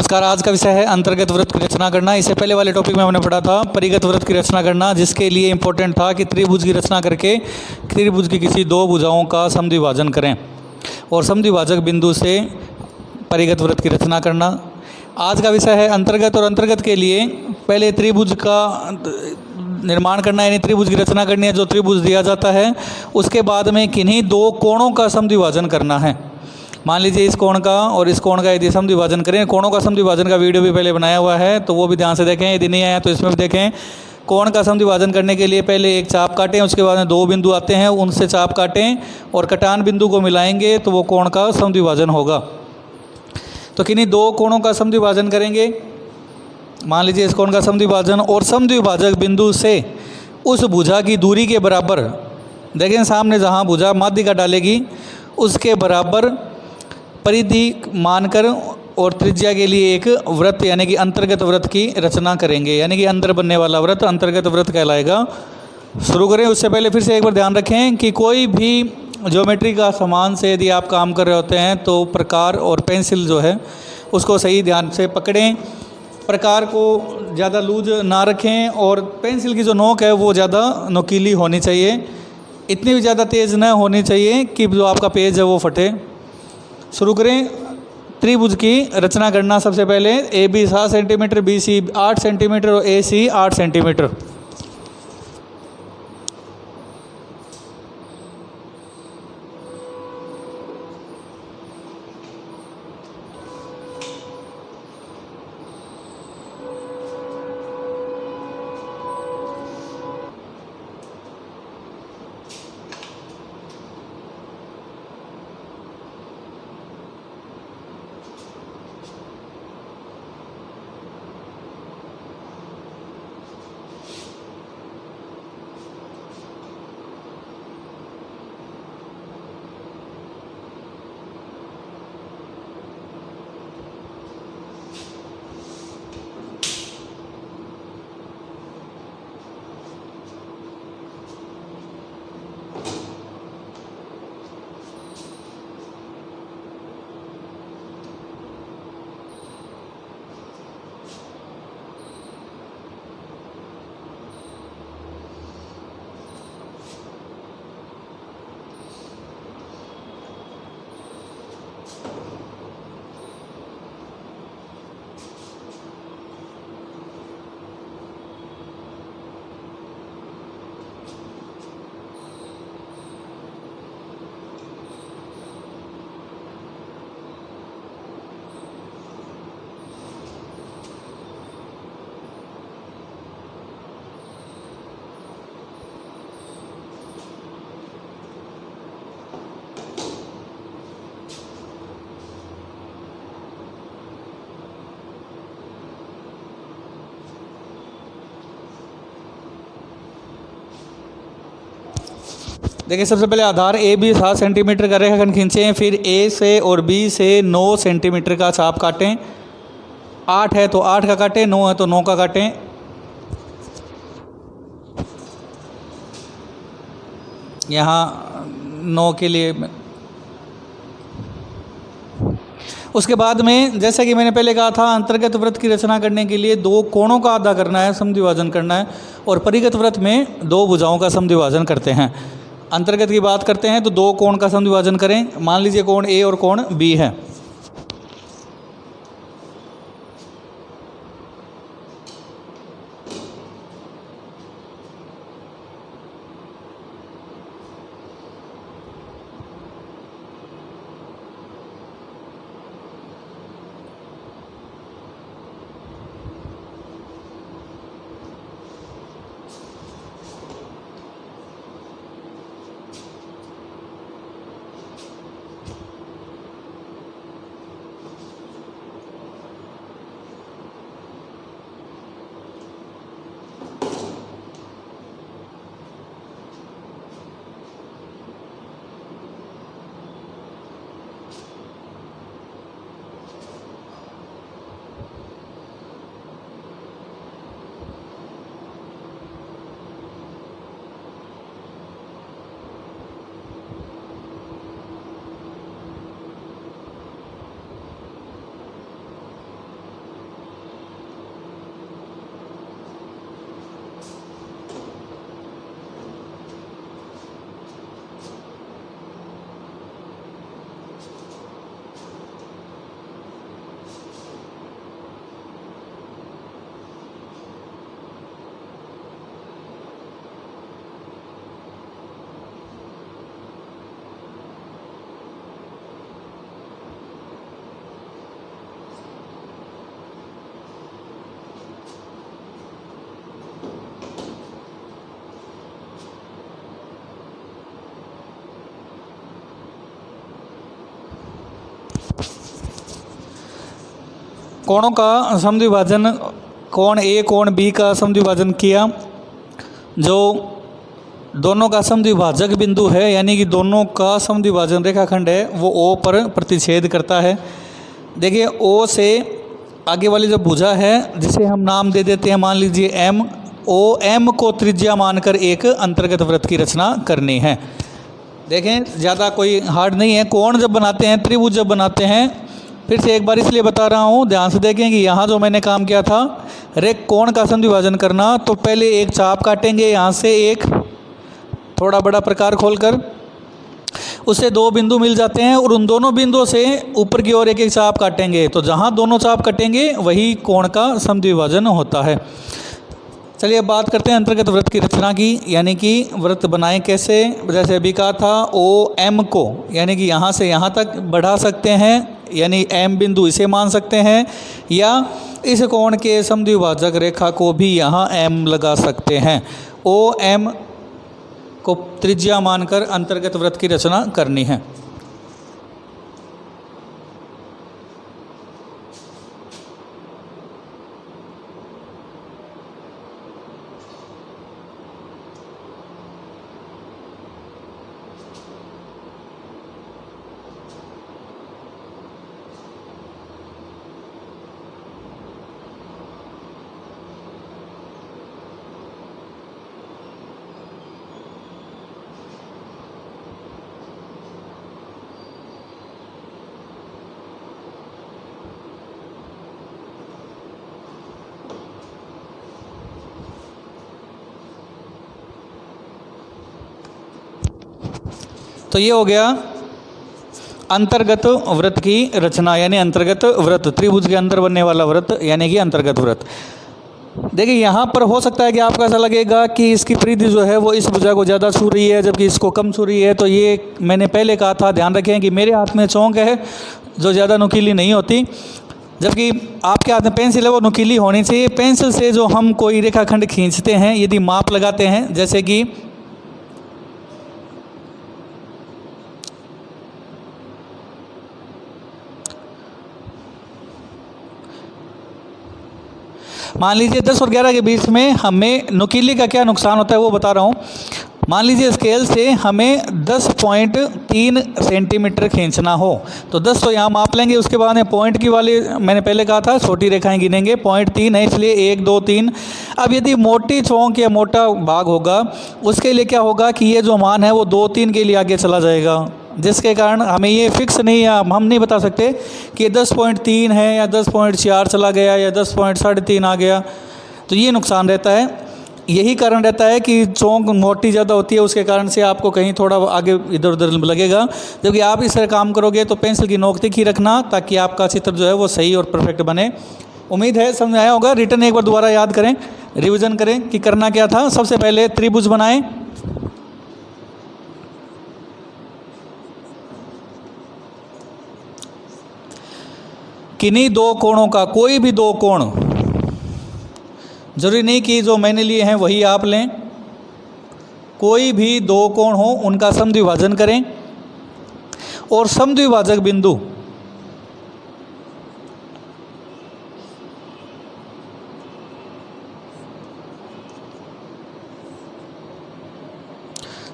नमस्कार। आज का विषय है अंतर्गत वृत्त की रचना करना। इससे पहले वाले टॉपिक में हमने पढ़ा था परिगत वृत्त की रचना करना, जिसके लिए इंपॉर्टेंट था कि त्रिभुज की रचना करके त्रिभुज की किसी दो भुजाओं का समद्विभाजन करें और समद्विभाजक बिंदु से परिगत वृत्त की रचना करना। आज का विषय है अंतर्गत, और अंतर्गत के लिए पहले त्रिभुज का निर्माण करना, यानी त्रिभुज की रचना करनी है। जो त्रिभुज दिया जाता है उसके बाद में किन्हीं दो कोणों का समद्विभाजन करना है। मान लीजिए इस कोण का और इस कोण का यदि समद्विभाजन करें, कोणों का समद्विभाजन का वीडियो भी पहले बनाया हुआ है, तो वो भी ध्यान से देखें। यदि नहीं आया तो इसमें भी देखें। कोण का समद्विभाजन करने के लिए पहले एक चाप काटें, उसके बाद में दो बिंदु आते हैं, उनसे चाप काटें और कटान बिंदु को मिलाएंगे तो वो कोण का समद्विभाजन होगा। तो किन्हीं दो कोणों का समद्विभाजन करेंगे। मान लीजिए इस कोण का समद्विभाजन, और समद्विभाजक बिंदु से उस भुजा की दूरी के बराबर, देखें सामने जहाँ भुजा माध्यिका डालेगी उसके बराबर परिधि मानकर और त्रिज्या के लिए एक वृत्त यानी कि अंतर्गत वृत्त की रचना करेंगे, यानी कि अंदर बनने वाला वृत्त अंतर्गत वृत्त कहलाएगा। शुरू करें उससे पहले फिर से एक बार ध्यान रखें कि कोई भी ज्योमेट्री का सामान से यदि आप काम कर रहे होते हैं तो प्रकार और पेंसिल जो है उसको सही ध्यान से पकड़ें। प्रकार को ज़्यादा लूज ना रखें और पेंसिल की जो नोक है वो ज़्यादा नुकीली होनी चाहिए, इतनी भी ज़्यादा तेज़ न होनी चाहिए कि जो आपका पेज है वो फटे। शुरू करें त्रिभुज की रचना करना। सबसे पहले A B 7 centimetre, B C 8 centimetre और ए सी 8 सेंटीमीटर। देखिए सबसे पहले आधार ए बी 7 सेंटीमीटर का रेखाखंड खींचें, फिर ए से और बी से 9 सेंटीमीटर का चाप काटें। 8 है तो 8 का काटें, 9 है तो 9 का काटें। यहाँ 9 के लिए उसके बाद में जैसा कि मैंने पहले कहा था, अंतर्गत वृत्त की रचना करने के लिए दो कोणों का अदा करना है, समद्विभाजन करना है, और परिगत वृत्त में दो भुजाओं का समद्विभाजन करते हैं। अंतर्गत की बात करते हैं तो दो कोण का समद्विभाजन करें। मान लीजिए कोण ए और कोण बी है। कोणों का समद्विभाजन, कोण ए कोण बी का समद्विभाजन किया। जो दोनों का समद्विभाजक बिंदु है यानी कि दोनों का समद्विभाजन रेखाखंड है वो ओ पर प्रतिच्छेद करता है। देखिए ओ से आगे वाली जो भुजा है जिसे हम नाम दे देते हैं, मान लीजिए एम, ओ एम को त्रिज्या मानकर एक अंतर्गत वृत्त की रचना करनी है। देखें ज़्यादा कोई हार्ड नहीं है। कोण जब बनाते हैं, त्रिभुज जब बनाते हैं, फिर से एक बार इसलिए बता रहा हूँ, ध्यान से देखें कि यहाँ जो मैंने काम किया था रेख कोण का समद्विभाजन करना, तो पहले एक चाप काटेंगे यहाँ से एक थोड़ा बड़ा प्रकार खोलकर, उससे दो बिंदु मिल जाते हैं और उन दोनों बिंदुओं से ऊपर की ओर एक एक चाप काटेंगे, तो जहाँ दोनों चाप कटेंगे वही कोण का समद्विभाजन होता है। चलिए अब बात करते हैं अंतर्गत वृत्त की रचना की, यानी कि वृत्त बनाएं कैसे। जैसे अभी कहा था ओ एम को यानी कि यहाँ से यहाँ तक बढ़ा सकते हैं, यानी एम बिंदु इसे मान सकते हैं, या इस कोण के समद्विभाजक रेखा को भी यहाँ एम लगा सकते हैं। ओ एम को त्रिज्या मानकर अंतर्गत वृत्त की रचना करनी है। तो ये हो गया अंतर्गत वृत्त की रचना, यानी अंतर्गत वृत्त, त्रिभुज के अंदर बनने वाला वृत्त यानी कि अंतर्गत वृत्त। देखिए यहाँ पर हो सकता है कि आपको ऐसा लगेगा कि इसकी परिधि जो है वो इस भुजा को ज़्यादा छू रही है जबकि इसको कम छू रही है। तो ये मैंने पहले कहा था, ध्यान रखें कि मेरे हाथ में चौक है जो ज़्यादा नुकीली नहीं होती, जबकि आपके हाथ में पेंसिल है वो नुकीली होनी चाहिए। पेंसिल से जो हम कोई रेखाखंड खींचते हैं, यदि माप लगाते हैं, जैसे कि मान लीजिए 10 और 11 के बीच में हमें नुकीली का क्या नुकसान होता है वो बता रहा हूँ। मान लीजिए स्केल से हमें 10.3 सेंटीमीटर खींचना हो तो 10 तो यहाँ माप लेंगे, उसके बाद में पॉइंट की वाली मैंने पहले कहा था छोटी रेखाएं गिनेंगे, 0.3 है इसलिए 1 2 3। अब यदि मोटी चौक या मोटा भाग होगा उसके लिए क्या होगा कि ये जो मान है वो 2 3 के लिए आगे चला जाएगा, जिसके कारण हमें ये फिक्स नहीं है, हम नहीं बता सकते कि 10.3 है या 10.4 चला गया या 10.3 आ गया। तो ये नुकसान रहता है। यही कारण रहता है कि चौक मोटी ज़्यादा होती है, उसके कारण से आपको कहीं थोड़ा आगे इधर उधर लगेगा। जबकि आप इस तरह काम करोगे तो पेंसिल की नोक तिखी रखना ताकि आपका चित्र जो है वो सही और परफेक्ट बने। उम्मीद है समझ आया होगा। रिटर्न एक बार दोबारा याद करें, रिवीजन करें कि करना क्या था। सबसे पहले त्रिभुज बनाएं, किन्हीं दो कोणों का, कोई भी दो कोण, जरूरी नहीं कि जो मैंने लिए हैं वही आप लें, कोई भी दो कोण हो उनका समद्विभाजन करें और समद्विभाजक बिंदु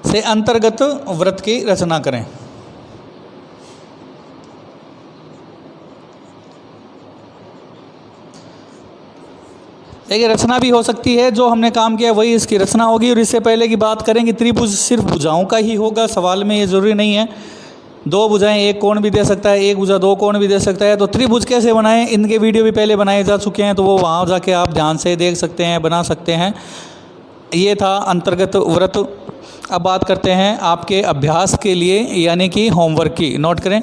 से अंतर्गत वृत्त की रचना करें। देखिए रचना भी हो सकती है, जो हमने काम किया वही इसकी रचना होगी। और इससे पहले की बात करें कि त्रिभुज सिर्फ भुजाओं का ही होगा, सवाल में ये ज़रूरी नहीं है। दो भुजाएं एक कोण भी दे सकता है, एक भुजा दो कोण भी दे सकता है। तो त्रिभुज कैसे बनाएं, इनके वीडियो भी पहले बनाए जा चुके हैं, तो वो वहाँ जाके आप ध्यान से देख सकते हैं, बना सकते हैं। ये था अंतर्गत वृत्त। अब बात करते हैं आपके अभ्यास के लिए यानी कि होमवर्क की। नोट करें,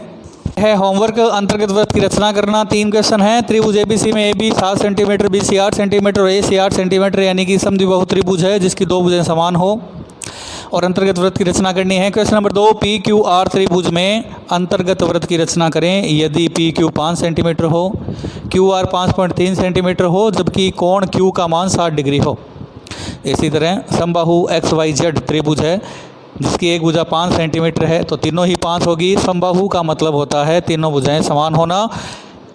है होमवर्क अंतर्गत वृत्त की रचना करना। 3 क्वेश्चन है। त्रिभुज एबीसी में AB 7 सेंटीमीटर, BC 8 सेंटीमीटर और AC 8 सेंटीमीटर यानी कि समद्विबाहु त्रिभुज है जिसकी दो भुजें समान हो और अंतर्गत वृत्त की रचना करनी है। क्वेश्चन नंबर 2, PQR त्रिभुज में अंतर्गत वृत्त की रचना करें यदि PQ 5 सेंटीमीटर हो, QR 5.3 सेंटीमीटर हो जबकि कोण Q का मान 60 डिग्री हो। इसी तरह समबाहु XYZ त्रिभुज है जिसकी एक भुजा 5 सेंटीमीटर है तो तीनों ही 5 होगी। समबाहु का मतलब होता है तीनों भुजाएं समान होना।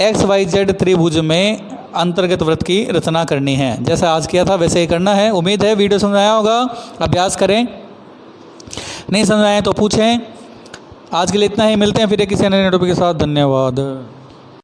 XYZ त्रिभुज में अंतर्गत वृत्त की रचना करनी है। जैसे आज किया था वैसे ही करना है। उम्मीद है वीडियो समझ आया होगा। अभ्यास करें, नहीं समझ आए तो पूछें। आज के लिए इतना ही, मिलते हैं फिर किसी अन्य टॉपिक के साथ। धन्यवाद।